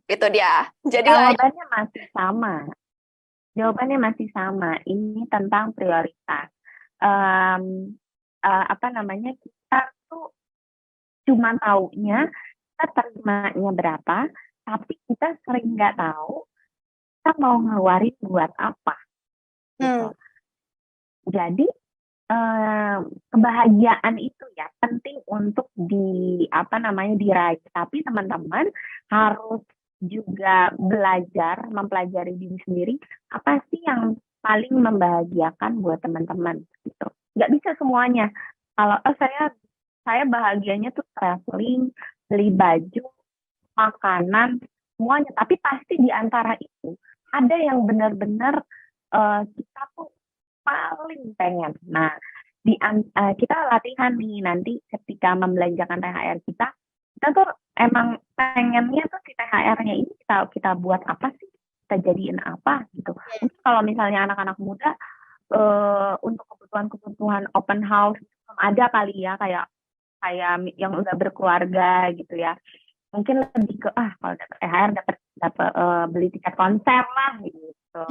[SPEAKER 1] Itu dia. Jadi
[SPEAKER 2] Jawabannya masih sama. Jawabannya masih sama. Ini tentang prioritas. Apa namanya, kita tuh cuma taunya kita terimanya berapa, tapi kita sering nggak tahu kita mau ngeluarin buat apa. Gitu. Jadi kebahagiaan itu ya penting untuk diraih. Tapi teman-teman harus juga belajar, mempelajari diri sendiri apa sih yang paling membahagiakan buat teman-teman gitu. Nggak bisa semuanya. Kalau saya bahagianya tuh traveling, beli baju, makanan, semuanya. Tapi pasti di antara itu ada yang benar-benar kita tuh paling pengen. Nah, kita latihan nih nanti ketika membelanjakan THR kita tuh emang pengennya tuh si THR-nya ini kita buat apa sih? Kita jadiin apa gitu. Mungkin kalau misalnya anak-anak muda untuk kebutuhan-kebutuhan open house ada kali ya kayak yang udah berkeluarga gitu ya. Mungkin lebih ke kalau dapat THR dapat beli tiket konser lah gitu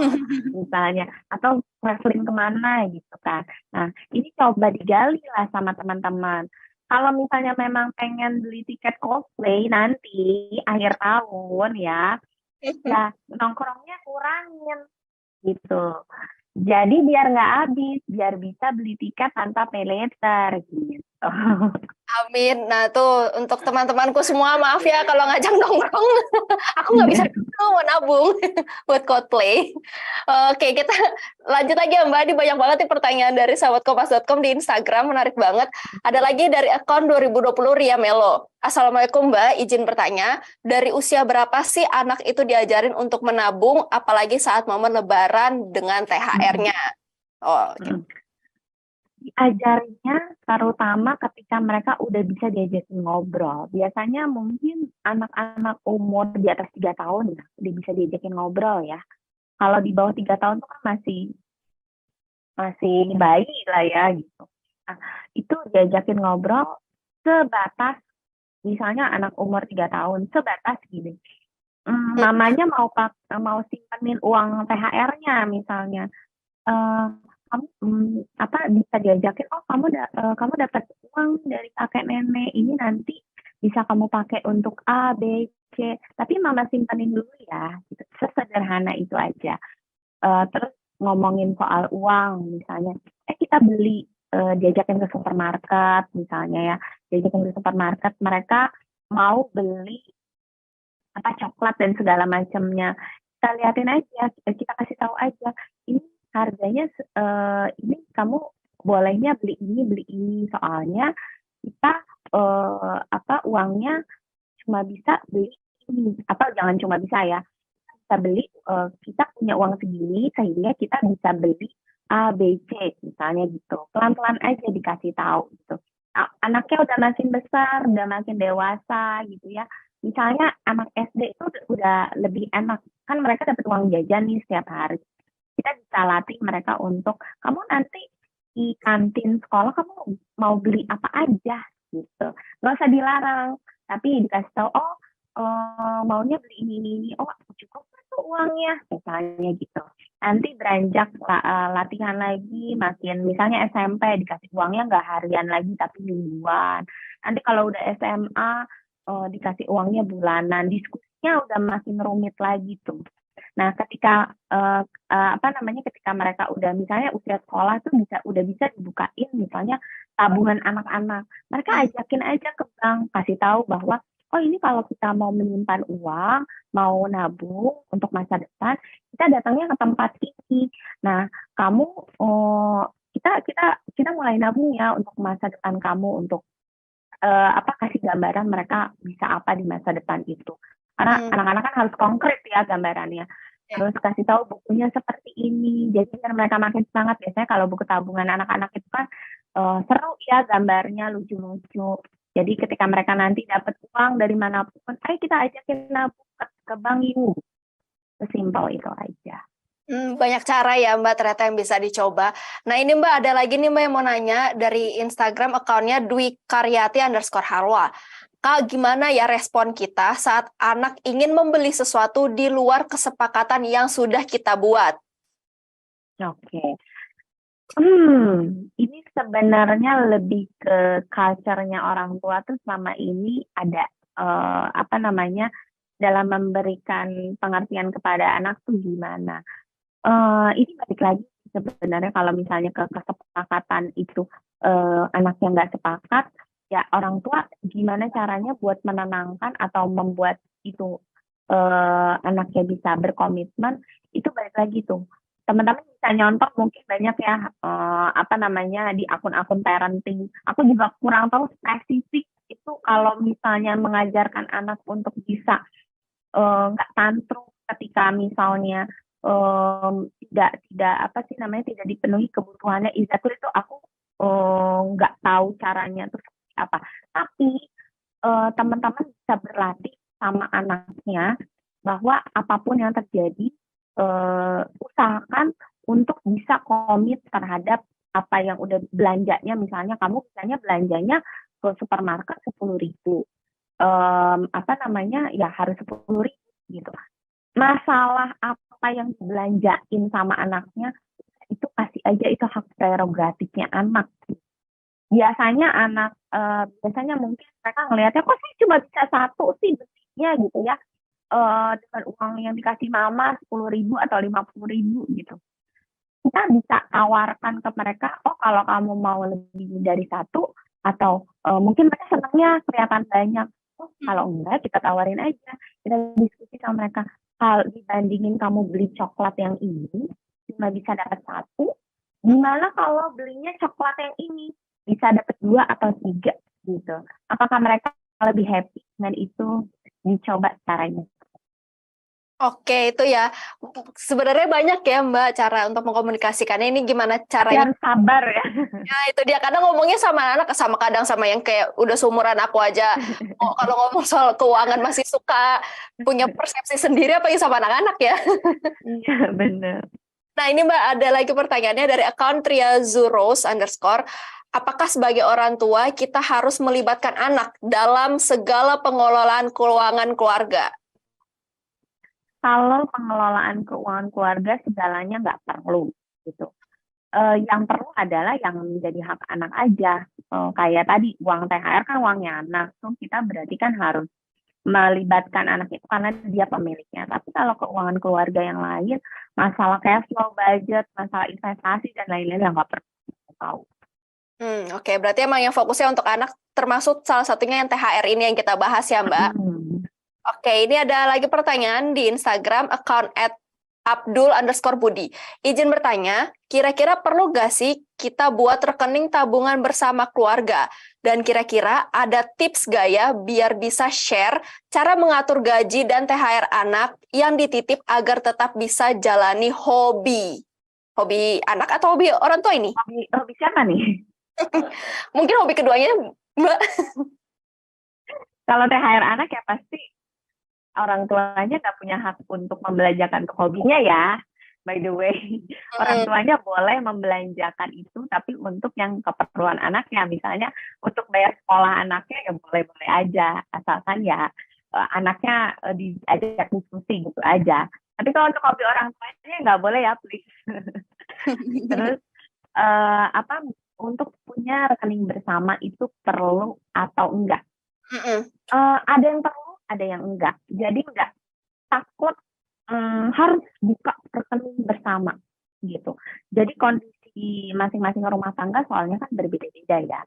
[SPEAKER 2] misalnya, atau traveling kemana gitu kan. Nah ini coba digali lah sama teman-teman. Kalau misalnya memang pengen beli tiket Coldplay nanti akhir tahun ya nongkrongnya kurangin gitu. Jadi biar nggak habis, biar bisa beli tiket tanpa pay later gitu.
[SPEAKER 1] amin. Nah tuh untuk teman-temanku semua maaf ya kalau ngajak nongkrong, aku nggak bisa mau nabung buat Coldplay. Oke, kita lanjut lagi ya Mbak. Ini banyak banget nih pertanyaan dari sahabatkompas.com di Instagram, menarik banget. Ada lagi dari akun 2020 Ria Melo. Assalamualaikum Mbak, izin bertanya, dari usia berapa sih anak itu diajarin untuk menabung, apalagi saat momen Lebaran dengan THR-nya? Oh, gitu.
[SPEAKER 2] Diajarnya terutama ketika mereka udah bisa diajakin ngobrol. Biasanya mungkin anak-anak umur di atas 3 tahun ya, udah bisa diajakin ngobrol ya. Kalau di bawah 3 tahun tuh kan masih bayi lah ya gitu. Nah, itu diajakin ngobrol sebatas misalnya anak umur 3 tahun sebatas gini. Mamanya mau simpanin uang THR-nya misalnya. Kamu bisa diajakin, kamu dapat uang dari kakek nenek ini nanti bisa kamu pakai untuk A, B, C. Tapi mama simpanin dulu ya. Gitu. Sesederhana itu aja. Terus ngomongin soal uang misalnya, kita beli diajakin ke supermarket misalnya ya, diajakin ke supermarket mereka mau beli coklat dan segala macamnya. Kita liatin aja, kita kasih tahu aja ini harganya ini kamu bolehnya beli ini soalnya kita uangnya cuma bisa beli ini jangan cuma bisa ya kita beli kita punya uang segini sehingga kita bisa beli A B C misalnya gitu pelan-pelan aja dikasih tahu gitu. Anaknya udah makin besar udah makin dewasa gitu ya misalnya anak SD itu udah lebih enak kan mereka dapat uang jajan nih setiap hari. Kita bisa latih mereka untuk kamu nanti di kantin sekolah kamu mau beli apa aja gitu. Nggak usah dilarang, tapi dikasih tahu maunya beli ini. Oh cukup tuh uangnya misalnya gitu. Nanti beranjak latihan lagi makin misalnya SMP dikasih uangnya nggak harian lagi tapi mingguan. Nanti kalau udah SMA dikasih uangnya bulanan, diskusinya udah makin rumit lagi tuh. Nah, ketika ketika mereka udah misalnya usia sekolah tuh udah bisa dibukain misalnya tabungan anak-anak. Mereka ajakin aja ke bank, kasih tahu bahwa oh ini kalau kita mau menyimpan uang, mau nabung untuk masa depan, kita datangnya ke tempat ini. Nah, kamu kita kita kita mulai nabung ya untuk masa depan kamu, untuk kasih gambaran mereka bisa apa di masa depan itu. Karena anak-anak kan harus konkret ya gambarannya. Terus kasih tahu bukunya seperti ini. Jadi biar mereka makin semangat. Biasanya kalau buku tabungan anak-anak itu kan seru ya, gambarnya lucu-lucu. Jadi ketika mereka nanti dapat uang dari manapun, ayo kita ajakin nabung ke bank yuk. Sesimpel itu aja.
[SPEAKER 1] Banyak cara ya Mbak ternyata yang bisa dicoba. Nah ini Mbak ada lagi nih Mbak yang mau nanya dari Instagram akunnya Dwi Karyati_Halwa. Kak, gimana ya respon kita saat anak ingin membeli sesuatu di luar kesepakatan yang sudah kita buat?
[SPEAKER 2] Oke. Ini sebenarnya lebih ke culture-nya orang tua tuh selama ini ada dalam memberikan pengertian kepada anak tuh gimana. Ini balik lagi sebenarnya kalau misalnya ke kesepakatan itu anaknya nggak sepakat, ya orang tua gimana caranya buat menenangkan atau membuat itu anaknya bisa berkomitmen, itu balik lagi tuh. Teman-teman bisa nyontok mungkin banyak ya di akun-akun parenting. Aku juga kurang tahu spesifik itu kalau misalnya mengajarkan anak untuk bisa nggak tantrum ketika misalnya tidak dipenuhi kebutuhannya, exactly itu aku nggak tahu caranya itu seperti apa. Tapi teman-teman bisa berlatih sama anaknya bahwa apapun yang terjadi usahakan untuk bisa komit terhadap apa yang udah belanjanya. Misalnya kamu belanjanya ke supermarket 10.000, ya harus 10.000 gitu. Masalah apa yang dibelanjain sama anaknya itu kasih aja, itu hak prerogatifnya anak. Biasanya mungkin mereka ngelihatnya kok sih cuma bisa satu sih belinya gitu ya, dengan uang yang dikasih mama 10.000 atau 50.000 gitu. Kita bisa tawarkan ke mereka, oh kalau kamu mau lebih dari satu, atau mungkin mereka senangnya kelihatan banyak. Oh kalau enggak kita tawarin aja, kita diskusi sama mereka. Kalau dibandingin kamu beli coklat yang ini cuma bisa dapat satu, gimana kalau belinya coklat yang ini bisa dapat 2 atau 3 gitu. Apakah mereka lebih happy dengan itu? Dicoba caranya.
[SPEAKER 1] Oke, itu ya. Sebenarnya banyak ya Mbak cara untuk mengkomunikasikannya. Ini gimana caranya?
[SPEAKER 2] Harus sabar ya.
[SPEAKER 1] Nah, itu dia. Kadang ngomongnya sama anak, kadang sama yang kayak udah seumuran aku aja. Oh, kalau ngomong soal keuangan masih suka punya persepsi sendiri, apalagi sama anak-anak ya.
[SPEAKER 2] Iya, benar.
[SPEAKER 1] Nah, ini Mbak ada lagi pertanyaannya dari akun Triazuros_. Apakah sebagai orang tua kita harus melibatkan anak dalam segala pengelolaan keuangan keluarga?
[SPEAKER 2] Kalau pengelolaan keuangan keluarga segalanya nggak perlu gitu. Yang perlu adalah yang menjadi hak anak aja. Kayak tadi uang THR kan uangnya anak, so kita berarti kan harus melibatkan anak itu karena dia pemiliknya. Tapi kalau keuangan keluarga yang lain, masalah cash flow, budget, masalah investasi dan lain-lain yang nggak perlu tahu.
[SPEAKER 1] Oke, berarti emang yang fokusnya untuk anak termasuk salah satunya yang THR ini yang kita bahas ya Mbak. Oke, ini ada lagi pertanyaan di Instagram account @abdul_budi. Izin bertanya, kira-kira perlu gak sih kita buat rekening tabungan bersama keluarga? Dan kira-kira ada tips gak ya biar bisa share cara mengatur gaji dan THR anak yang dititip agar tetap bisa jalani hobi? Hobi anak atau hobi orang tua ini?
[SPEAKER 2] Hobi siapa nih?
[SPEAKER 1] Mungkin hobi keduanya, Mbak.
[SPEAKER 2] Kalau THR anak ya pasti orang tuanya nggak punya hak untuk membelanjakan ke hobinya ya. By the way, orang tuanya boleh membelanjakan itu, tapi untuk yang keperluan anaknya, misalnya untuk bayar sekolah anaknya ya boleh-boleh aja, asalkan ya anaknya diajak diskusi gitu aja. Tapi kalau untuk hobi orang tuanya nggak boleh ya, please. Terus untuk punya rekening bersama itu perlu atau enggak.
[SPEAKER 1] Mm-mm.
[SPEAKER 2] Ada yang perlu, ada yang enggak. Jadi enggak takut harus buka rekening bersama gitu. Jadi kondisi masing-masing rumah tangga soalnya kan berbeda-beda ya.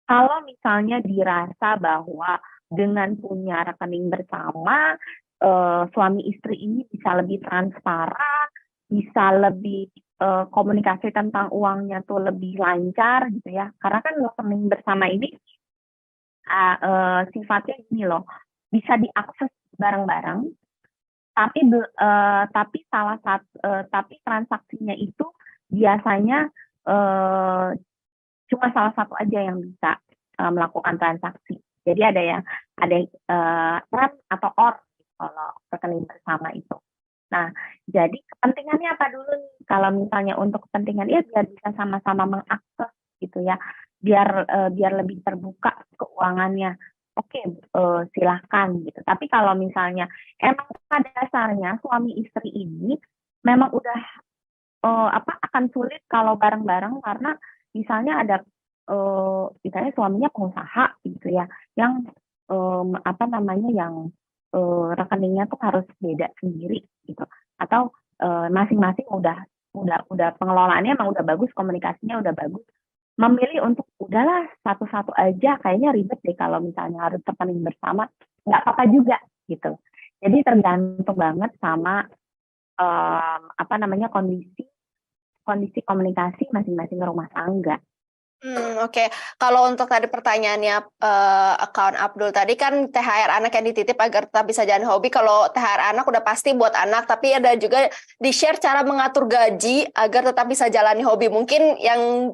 [SPEAKER 2] Kalau misalnya dirasa bahwa dengan punya rekening bersama, suami istri ini bisa lebih transparan, bisa lebih komunikasi tentang uangnya tuh lebih lancar gitu ya. Karena kan rekening bersama ini sifatnya gini loh, bisa diakses bareng-bareng, tapi tapi transaksinya itu biasanya cuma salah satu aja yang bisa melakukan transaksi. Jadi ada rem atau or kalau rekening bersama itu. Nah, jadi kepentingannya apa dulu nih? Kalau misalnya untuk kepentingan ya biar bisa sama-sama mengakses gitu ya, biar lebih terbuka keuangannya. Oke, silahkan gitu. Tapi kalau misalnya emang pada dasarnya suami istri ini memang udah akan sulit kalau bareng-bareng karena misalnya ada misalnya suaminya pengusaha gitu ya, yang yang rekeningnya tuh harus beda sendiri gitu, atau masing-masing udah pengelolaannya emang udah bagus, komunikasinya udah bagus, memilih untuk udahlah satu-satu aja, kayaknya ribet deh kalau misalnya harus rekening bersama, nggak apa-apa juga gitu. Jadi tergantung banget sama kondisi komunikasi masing-masing rumah tangga.
[SPEAKER 1] Oke. Kalau untuk tadi pertanyaannya akun Abdul tadi kan THR anak yang dititip agar tetap bisa jalan hobi. Kalau THR anak udah pasti buat anak, tapi ada juga di-share cara mengatur gaji agar tetap bisa jalani hobi. Mungkin yang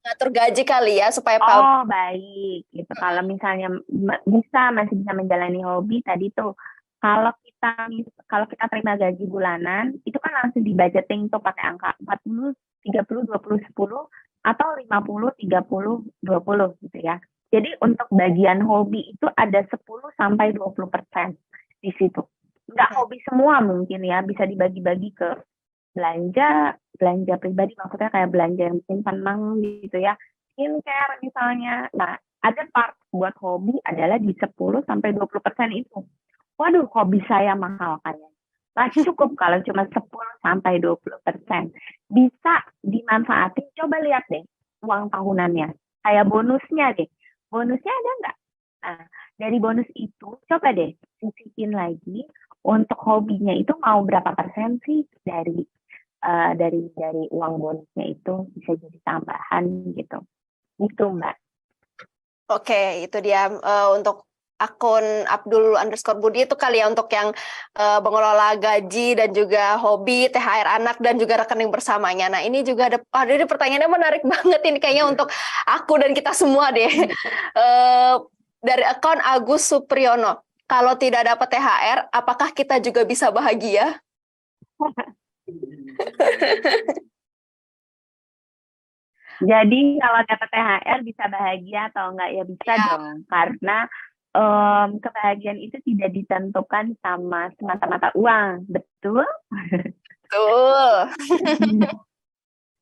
[SPEAKER 1] mengatur gaji kali ya supaya
[SPEAKER 2] baik gitu. Kalau misalnya masih bisa menjalani hobi tadi tuh, kalau kita terima gaji bulanan itu kan langsung dibudgeting tuh pakai angka 40 30 20 10 atau 50 30 20 gitu ya. Jadi untuk bagian hobi itu ada 10 sampai 20% di situ. Nggak hobi semua mungkin ya, bisa dibagi-bagi ke belanja pribadi, maksudnya kayak belanja yang bikin tenang gitu ya, skincare misalnya. Nah, ada part buat hobi adalah di 10 sampai 20% itu. Waduh, hobi saya mahal kayaknya. Masih cukup kalau cuma 10 sampai 20%. Bisa dimanfaatin, coba lihat deh uang tahunannya. Kayak bonusnya deh. Bonusnya ada nggak? Nah, dari bonus itu coba deh sisipin lagi untuk hobinya itu mau berapa persen sih dari uang bonusnya itu bisa jadi tambahan gitu. Itu Mbak.
[SPEAKER 1] Oke, itu dia untuk akun Abdul_Budi itu kali ya untuk yang mengelola gaji dan juga hobi, THR anak dan juga rekening bersamanya. Nah, ini juga ini pertanyaannya menarik banget ini kayaknya untuk aku dan kita semua deh. Dari akun Agus Supriyono. Kalau tidak dapat THR, apakah kita juga bisa bahagia?
[SPEAKER 2] Jadi kalau dapat THR bisa bahagia atau enggak ya bisa dong, karena kebahagiaan itu tidak ditentukan sama semata-mata uang, betul?
[SPEAKER 1] Betul.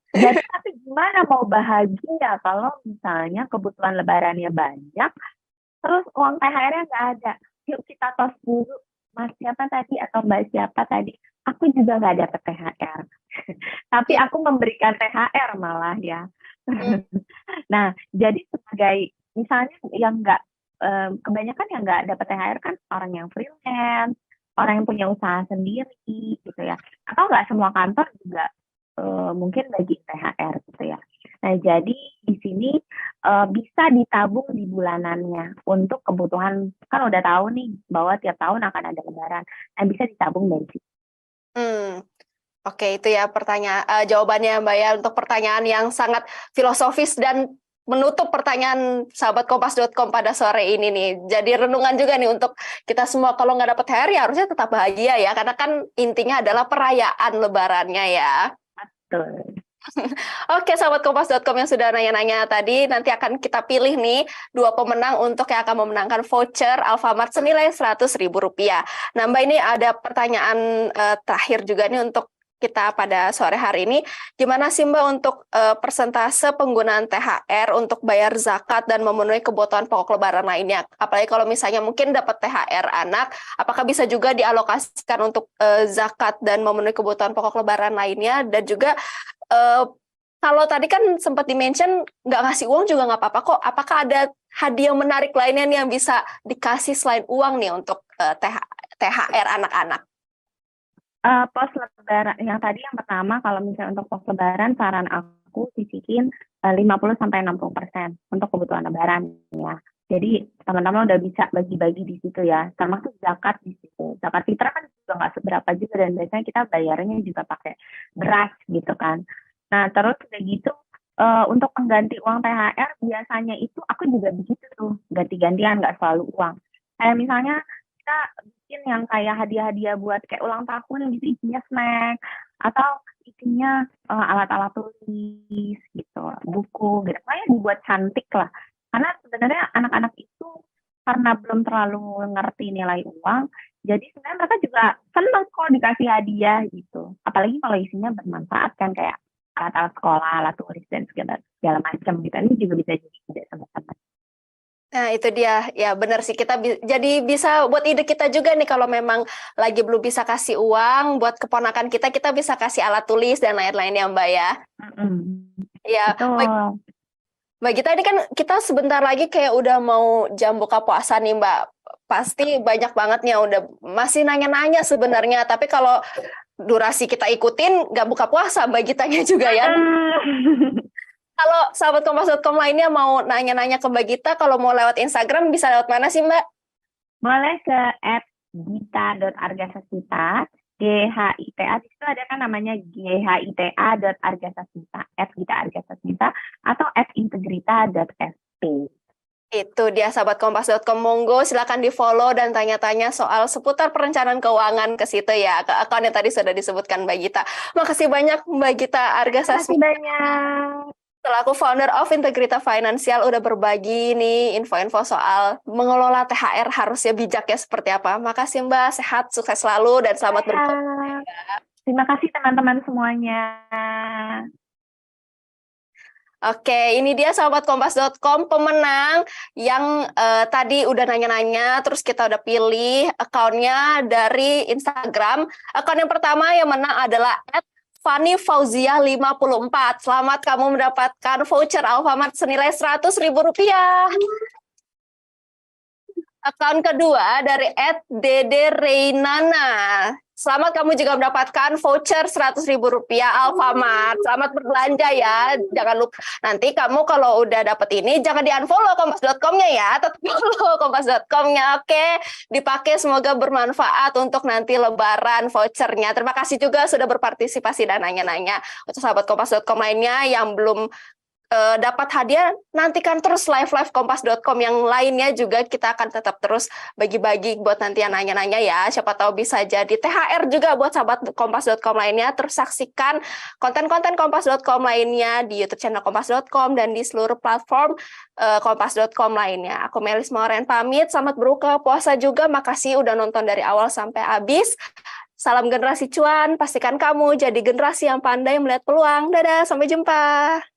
[SPEAKER 2] Jadi tapi gimana mau bahagia kalau misalnya kebutuhan lebarannya banyak, terus uang THR-nya nggak ada? Yuk kita tos dulu, Mas siapa tadi atau Mbak siapa tadi? Aku juga nggak dapat THR, tapi aku memberikan THR malah ya. Nah, jadi sebagai misalnya yang nggak kebanyakan yang nggak dapat THR kan orang yang freelance, orang yang punya usaha sendiri gitu ya, atau nggak semua kantor juga mungkin bagi THR gitu ya. Nah, jadi di sini bisa ditabung di bulanannya untuk kebutuhan, kan udah tahu nih bahwa tiap tahun akan ada lebaran, nah bisa ditabung dari situ.
[SPEAKER 1] Oke, itu ya jawabannya Mbak ya untuk pertanyaan yang sangat filosofis dan menutup pertanyaan sahabat kompas.com pada sore ini nih. Jadi renungan juga nih untuk kita semua, kalau nggak dapat THR ya harusnya tetap bahagia ya, karena kan intinya adalah perayaan lebarannya ya.
[SPEAKER 2] Betul.
[SPEAKER 1] Oke, sahabat kompas.com yang sudah nanya-nanya tadi, nanti akan kita pilih nih 2 pemenang untuk yang akan memenangkan voucher Alfamart senilai Rp100.000. Nah Mbak, ini ada pertanyaan terakhir juga nih untuk kita pada sore hari ini. Gimana sih Mbak untuk persentase penggunaan THR untuk bayar zakat dan memenuhi kebutuhan pokok lebaran lainnya? Apalagi kalau misalnya mungkin dapat THR anak, apakah bisa juga dialokasikan untuk zakat dan memenuhi kebutuhan pokok lebaran lainnya? Dan juga kalau tadi kan sempat di-mention nggak ngasih uang juga nggak apa-apa kok. Apakah ada hadiah menarik lainnya nih yang bisa dikasih selain uang nih untuk THR anak-anak?
[SPEAKER 2] Pos lebaran yang tadi yang pertama, kalau misalnya untuk pos lebaran saran aku sisihin 50-60% untuk kebutuhan lebaran ya. Jadi teman-teman udah bisa bagi-bagi di situ ya, termasuk zakat di situ. Zakat fitrah kan juga nggak seberapa juga, dan biasanya kita bayarnya juga pakai beras gitu kan. Nah terus udah gitu untuk pengganti uang THR biasanya itu aku juga begitu tuh, ganti-gantian, nggak selalu uang. Kayak misalnya kita bikin yang kayak hadiah-hadiah buat kayak ulang tahun yang gitu, isinya snack atau isinya alat-alat tulis gitu, buku gitu. Kayak dibuat cantik lah. Karena sebenarnya anak-anak itu karena belum terlalu ngerti nilai uang, jadi sebenarnya mereka juga senang kok dikasih hadiah gitu. Apalagi kalau isinya bermanfaat kan, kayak alat-alat sekolah, alat tulis dan segala macam gitu. Ini juga bisa jadi ide teman-teman.
[SPEAKER 1] Nah, itu dia. Ya, benar sih. Kita jadi bisa buat ide kita juga nih, kalau memang lagi belum bisa kasih uang, buat keponakan kita, kita bisa kasih alat tulis dan lain-lainnya, Mbak ya. Ya,
[SPEAKER 2] Betul.
[SPEAKER 1] Mbak Gita, ini kan kita sebentar lagi kayak udah mau jam buka puasa nih, Mbak. Pasti banyak banget nih yang udah masih nanya-nanya sebenarnya. Tapi kalau durasi kita ikutin, nggak buka puasa, Mbak Gitanya juga ya. Kalau sahabat kompas.com lainnya mau nanya-nanya ke Mbak Gita, kalau mau lewat Instagram bisa lewat mana sih Mbak?
[SPEAKER 2] Boleh ke @gita.argasasmita, GHITA, di situ ada kan namanya GHITA.argasasmita, @gita.argasasmita, atau @integrita.sp.
[SPEAKER 1] Itu dia sahabat kompas.com, monggo silakan di follow dan tanya-tanya soal seputar perencanaan keuangan ke situ ya, ke akun yang tadi sudah disebutkan Mbak Gita. Makasih banyak Mbak Gita Argasasmita.
[SPEAKER 2] Terima kasih banyak.
[SPEAKER 1] Selaku founder of Integrita Financial udah berbagi nih info-info soal mengelola THR harusnya bijak ya seperti apa. Makasih Mbak, sehat, sukses selalu dan selamat berkembang.
[SPEAKER 2] Terima kasih teman-teman semuanya.
[SPEAKER 1] Oke, ini dia sahabat kompas.com pemenang yang tadi udah nanya-nanya, terus kita udah pilih akunnya dari Instagram. Akun yang pertama yang menang adalah @Fanny_Fauzia54. Selamat, kamu mendapatkan voucher Alfamart senilai Rp100.000. Akun kedua dari @DedeReinana. Selamat, kamu juga mendapatkan voucher Rp100.000 Alfamart. Selamat berbelanja ya. Jangan lupa, nanti kamu kalau udah dapet ini jangan di-unfollow kompas.com-nya ya. Tetap follow kompas.com-nya. Oke, dipakai, semoga bermanfaat untuk nanti lebaran vouchernya. Terima kasih juga sudah berpartisipasi dan nanya-nanya. Untuk sahabat kompas.com lainnya yang belum dapat hadiah, nantikan terus live kompas.com yang lainnya juga, kita akan tetap terus bagi-bagi buat nanti yang nanya-nanya ya, siapa tahu bisa jadi THR juga buat sahabat kompas.com lainnya. Terus saksikan konten-konten kompas.com lainnya di YouTube channel kompas.com dan di seluruh platform kompas.com lainnya. Aku Melis Moren pamit, selamat berbuka puasa juga, makasih udah nonton dari awal sampai habis. Salam generasi cuan, pastikan kamu jadi generasi yang pandai melihat peluang. Dadah, sampai jumpa.